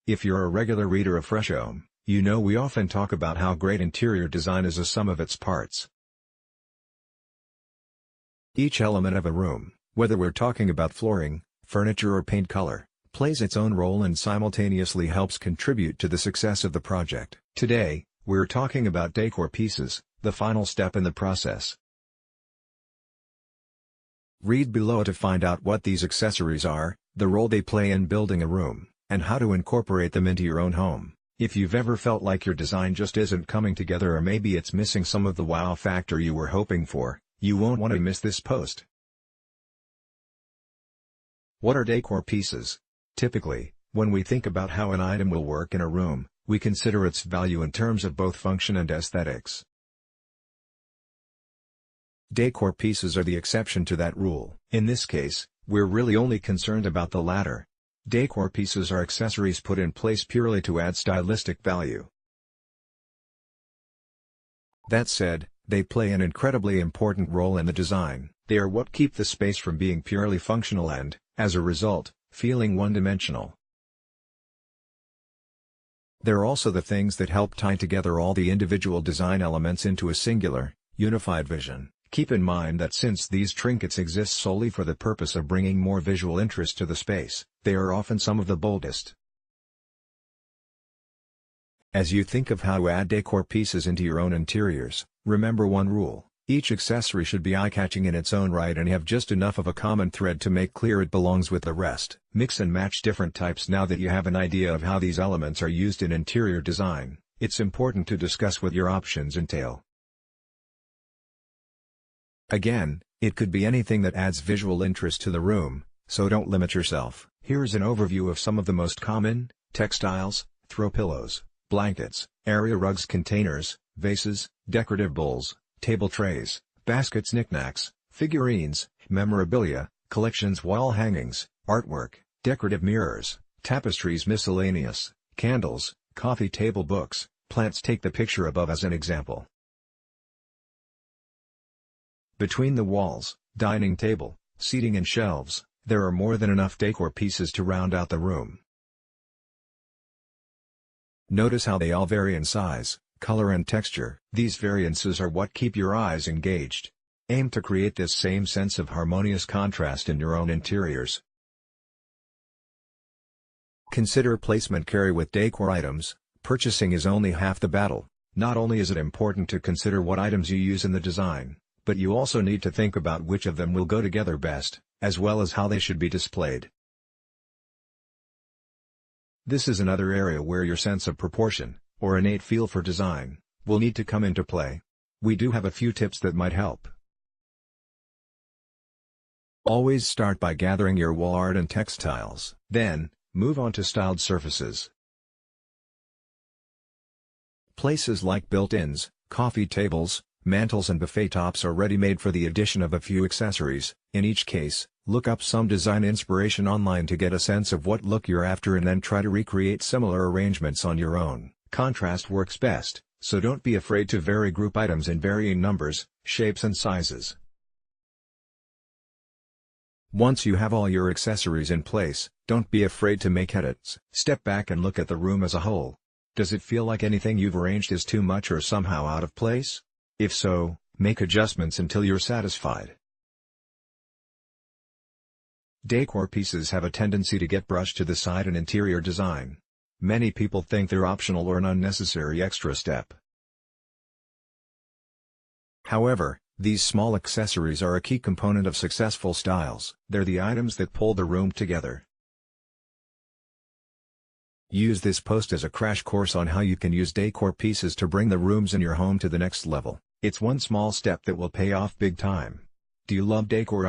If you're a regular reader of Freshome, you know we often talk about how great interior design is a sum of its parts. Each element of a room, whether we're talking about flooring, furniture or paint color, plays its own role and simultaneously helps contribute to the success of the project. Today, we're talking about decor pieces, the final step in the process. Read below to find out what these accessories are, the role they play in building a room, and how to incorporate them into your own home. If you've ever felt like your design just isn't coming together, or maybe it's missing some of the wow factor you were hoping for, you won't want to miss this post. What are decor pieces? Typically, when we think about how an item will work in a room, we consider its value in terms of both function and aesthetics. Decor pieces are the exception to that rule. In this case, we're really only concerned about the latter. Decor pieces are accessories put in place purely to add stylistic value. That said, they play an incredibly important role in the design. They are what keep the space from being purely functional and, as a result, feeling one-dimensional. They're also the things that help tie together all the individual design elements into a singular, unified vision. Keep in mind that since these trinkets exist solely for the purpose of bringing more visual interest to the space, they are often some of the boldest. As you think of how to add decor pieces into your own interiors, remember one rule: each accessory should be eye-catching in its own right and have just enough of a common thread to make clear it belongs with the rest. Mix and match different types. Now that you have an idea of how these elements are used in interior design, it's important to discuss what your options entail. Again, it could be anything that adds visual interest to the room, so don't limit yourself. Here's an overview of some of the most common: textiles, throw pillows, blankets, area rugs, containers, vases, decorative bowls, table trays, baskets, knickknacks, figurines, memorabilia, collections, wall hangings, artwork, decorative mirrors, tapestries, miscellaneous, candles, coffee table, books, plants. Take the picture above as an example. Between the walls, dining table, seating and shelves, there are more than enough decor pieces to round out the room. Notice how they all vary in size, color and texture. These variances are what keep your eyes engaged. Aim to create this same sense of harmonious contrast in your own interiors. Consider placement care with decor items. Purchasing is only half the battle. Not only is it important to consider what items you use in the design, but you also need to think about which of them will go together best, as well as how they should be displayed. This is another area where your sense of proportion, or innate feel for design, will need to come into play. We do have a few tips that might help. Always start by gathering your wall art and textiles. Then, move on to styled surfaces. Places like built-ins, coffee tables, mantels and buffet tops are ready-made for the addition of a few accessories. In each case, look up some design inspiration online to get a sense of what look you're after and then try to recreate similar arrangements on your own. Contrast works best, so don't be afraid to vary. Group items in varying numbers, shapes and sizes. Once you have all your accessories in place, don't be afraid to make edits. Step back and look at the room as a whole. Does it feel like anything you've arranged is too much or somehow out of place? If so, make adjustments until you're satisfied. Decor pieces have a tendency to get brushed to the side in interior design. Many people think they're optional or an unnecessary extra step. However, these small accessories are a key component of successful styles. They're the items that pull the room together. Use this post as a crash course on how you can use decor pieces to bring the rooms in your home to the next level. It's one small step that will pay off big time. Do you love decor